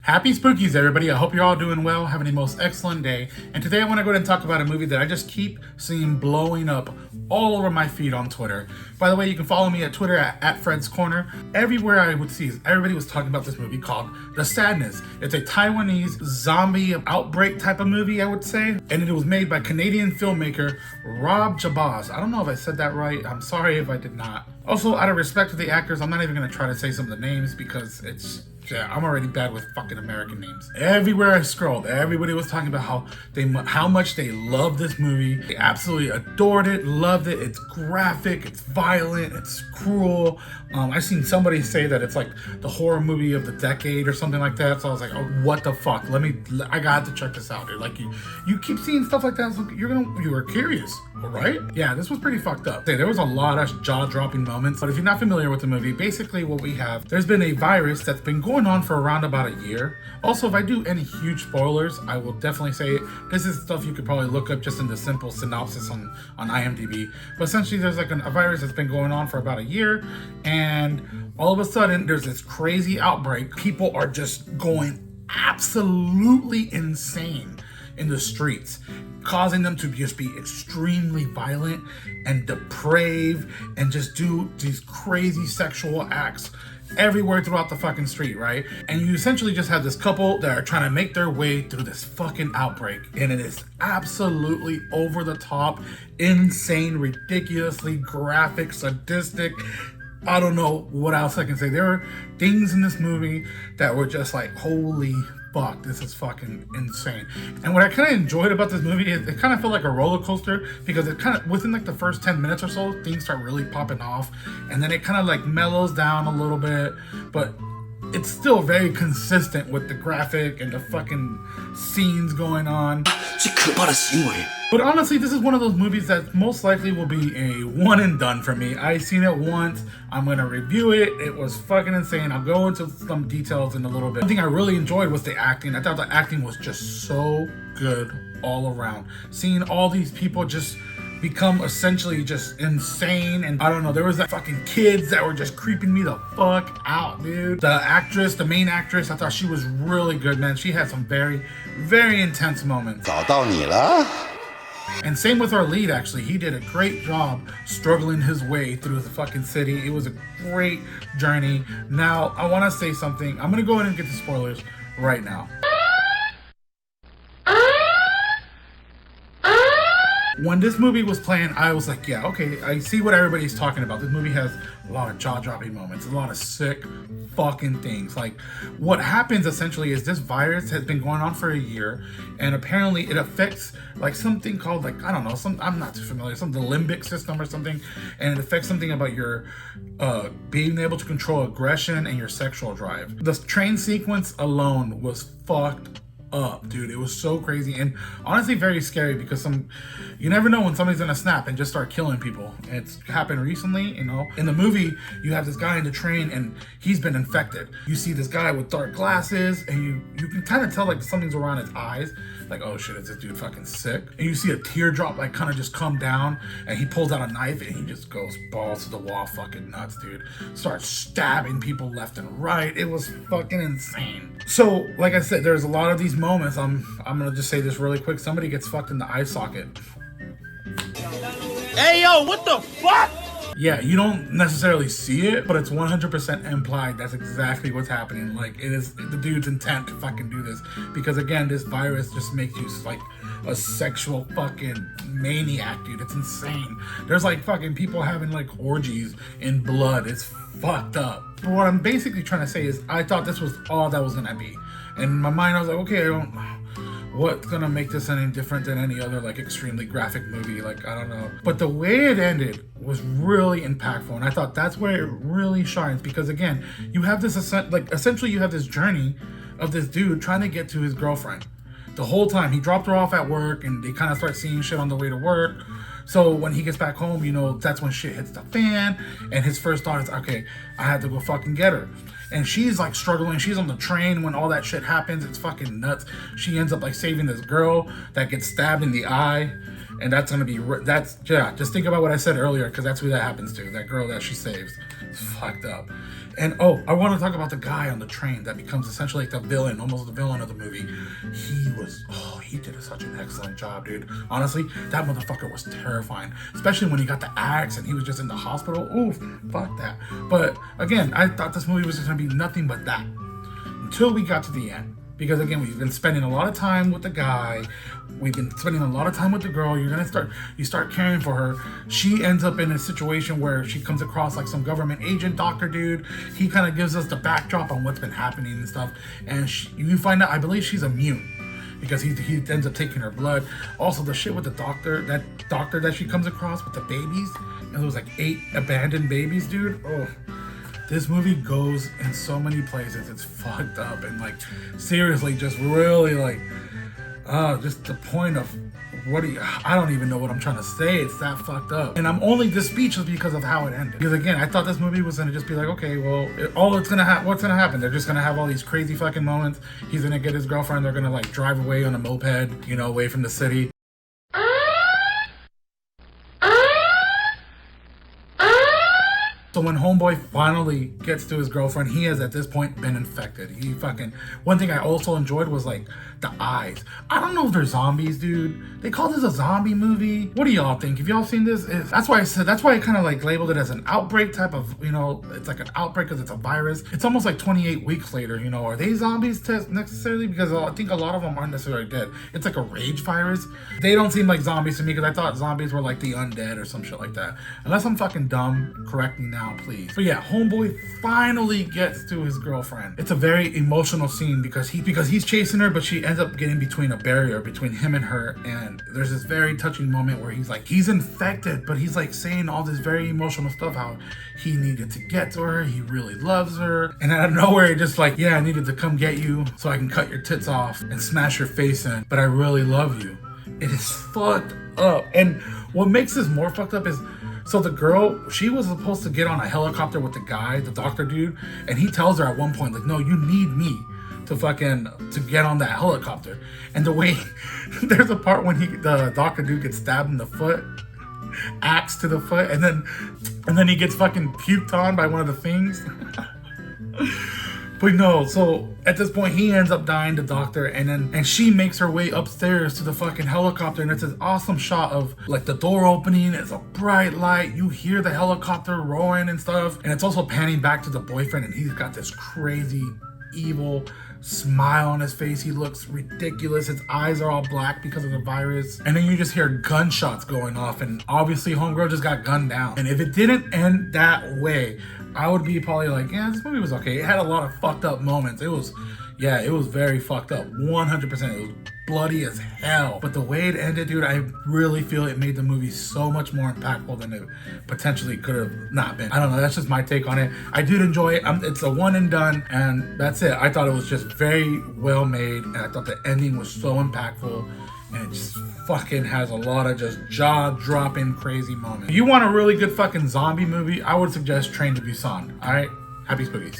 Happy Spookies, everybody. I hope you're all doing well, having a most excellent day. And today I want to go ahead and talk about a movie that I just keep seeing blowing up all over my feed on Twitter. By the way, you can follow me at Twitter at Fred's Corner. Everywhere I would see, everybody was talking about this movie called The Sadness. It's a Taiwanese zombie outbreak type of movie, I would say. And it was made by Canadian filmmaker Rob Jabaz. I don't know if I said that right. I'm sorry if I did not. Also, out of respect to the actors, I'm not even going to try to say some of the names because I'm already bad with fucking American names. Everywhere I scrolled, everybody was talking about how much they loved this movie. They absolutely adored it, loved it. It's graphic, it's violent, it's cruel. I seen somebody say that it's like the horror movie of the decade or something like that. So I was like, oh, what the fuck? I got to check this out, dude. Like you keep seeing stuff like that, so you were curious, right? Yeah, this was pretty fucked up. There was a lot of jaw-dropping moments, but if you're not familiar with the movie, basically what we have, there's been a virus that's been going on for around about a year. Also, if I do any huge spoilers, I will definitely say this is stuff you could probably look up just in the simple synopsis on IMDb. But essentially, there's like a virus that's been going on for about a year, and all of a sudden, there's this crazy outbreak. People are just going absolutely insane in the streets, causing them to just be extremely violent and depraved and just do these crazy sexual acts everywhere throughout the fucking street, right? And you essentially just have this couple that are trying to make their way through this fucking outbreak, and it is absolutely over the top, insane, ridiculously graphic, sadistic. I don't know what else I can say. There were things in this movie that were just like, holy fuck, this is fucking insane. And what I kind of enjoyed about this movie is it kind of felt like a roller coaster, because it kind of, within like the first 10 minutes or so, things start really popping off, and then it kind of like mellows down a little bit, but it's still very consistent with the graphic and the fucking scenes going on. But honestly, this is one of those movies that most likely will be a one and done for me. I've seen it once. I'm going to review it. It was fucking insane. I'll go into some details in a little bit. One thing I really enjoyed was the acting. I thought the acting was just so good all around. Seeing all these people just become essentially just insane, and I don't know, there was that fucking kids that were just creeping me the fuck out, dude. The main actress, I thought she was really good, man. She had some very, very intense moments. 找到你了。 And same with our lead, actually. He did a great job struggling his way through the fucking city. It was a great journey. Now, I want to say something. I'm going to go ahead and get the spoilers right now. When this movie was playing, I was like, yeah, okay, I see what everybody's talking about. This movie has a lot of jaw-dropping moments, a lot of sick fucking things. Like, what happens essentially is this virus has been going on for a year, and apparently it affects like something called, like, I don't know, I'm not too familiar, the limbic system or something, and it affects something about your being able to control aggression and your sexual drive. The train sequence alone was fucked up, dude. It was so crazy and honestly very scary, because you never know when somebody's gonna snap and just start killing people. It's happened recently, you know. In the movie, you have this guy in the train and he's been infected. You see this guy with dark glasses, and you can kind of tell like something's around his eyes, like, oh shit, is this dude fucking sick? And you see a teardrop like kind of just come down, and he pulls out a knife and he just goes balls to the wall, fucking nuts, dude. Starts stabbing people left and right. It was fucking insane. So like I said, there's a lot of these moments. I'm gonna just say this really quick. Somebody gets fucked in the eye socket. Hey yo, what the fuck? Yeah, you don't necessarily see it, but it's 100% implied that's exactly what's happening. Like, it is the dude's intent to fucking do this, because again, this virus just makes you like a sexual fucking maniac, dude. It's insane. There's like fucking people having like orgies in blood. It's fucked up. But what I'm basically trying to say is I thought this was all that was gonna be. And in my mind, I was like, okay, what's gonna make this any different than any other like extremely graphic movie? Like, I don't know. But the way it ended was really impactful, and I thought that's where it really shines, because again, you have this essentially you have this journey of this dude trying to get to his girlfriend. The whole time he dropped her off at work, and they kind of start seeing shit on the way to work. So when he gets back home, you know, that's when shit hits the fan, and his first thought is, okay, I have to go fucking get her. And she's like struggling. She's on the train when all that shit happens. It's fucking nuts. She ends up like saving this girl that gets stabbed in the eye. And that's gonna be, just think about what I said earlier, because that's who that happens to, that girl that she saves. It's fucked up. And oh, I want to talk about the guy on the train that becomes essentially like the villain, almost the villain of the movie. He did such an excellent job, dude. Honestly, that motherfucker was terrifying, especially when he got the axe and he was just in the hospital. Oof, fuck that. But again, I thought this movie was just gonna be nothing but that until we got to the end. Because again, we've been spending a lot of time with the guy. We've been spending a lot of time with the girl. You start caring for her. She ends up in a situation where she comes across like some government agent doctor dude. He kind of gives us the backdrop on what's been happening and stuff. And you find out, I believe she's immune, because he ends up taking her blood. Also, the shit with the doctor, that doctor that she comes across with the babies, and there was like 8 abandoned babies, dude. Oh. This movie goes in so many places. It's fucked up and like seriously, just really like, just the point of I don't even know what I'm trying to say. It's that fucked up. And I'm only this speechless because of how it ended. Because again, I thought this movie was gonna just be like, okay, well, what's gonna happen? They're just gonna have all these crazy fucking moments. He's gonna get his girlfriend. They're gonna like drive away on a moped, away from the city. So when homeboy finally gets to his girlfriend, he has at this point been infected. One thing I also enjoyed was like the eyes. I don't know if they're zombies, dude. They call this a zombie movie. What do y'all think? Have y'all seen this? That's why I kind of like labeled it as an outbreak type of, it's like an outbreak because it's a virus. It's almost like 28 weeks later, are they zombies necessarily? Because I think a lot of them aren't necessarily dead. It's like a rage virus. They don't seem like zombies to me because I thought zombies were like the undead or some shit like that. Unless I'm fucking dumb, correct me now, please. But yeah, homeboy finally gets to his girlfriend. It's a very emotional scene because he's chasing her, but she ends up getting between a barrier between him and her. And there's this very touching moment where he's infected, but he's like saying all this very emotional stuff, how he needed to get to her, he really loves her. And out of nowhere, he just like, yeah, I needed to come get you so I can cut your tits off and smash your face in, but I really love you. It is fucked up. And what makes this more fucked up is, so the girl, she was supposed to get on a helicopter with the guy, the doctor dude, and he tells her at one point, like, no, you need me to get on that helicopter. And the way, there's a part when the doctor dude gets stabbed in the foot, axe to the foot, and then he gets fucking puked on by one of the things. But no, so at this point he ends up dying, the doctor, and she makes her way upstairs to the fucking helicopter, and it's this awesome shot of like the door opening, it's a bright light, you hear the helicopter roaring and stuff, and it's also panning back to the boyfriend, and he's got this crazy, evil smile on his face. He looks ridiculous. His eyes are all black because of the virus. And then you just hear gunshots going off, and obviously homegirl just got gunned down. And if it didn't end that way, I would be probably like, yeah, this movie was okay. It had a lot of fucked up moments. It was very fucked up. 100%. It was bloody as hell. But the way it ended, dude, I really feel it made the movie so much more impactful than it potentially could have not been. I don't know. That's just my take on it. I did enjoy it. It's a one and done, and that's it. I thought it was just very well made, and I thought the ending was so impactful, and it just fucking has a lot of just jaw-dropping crazy moments. If you want a really good fucking zombie movie, I would suggest Train to Busan. All right? Happy spookies.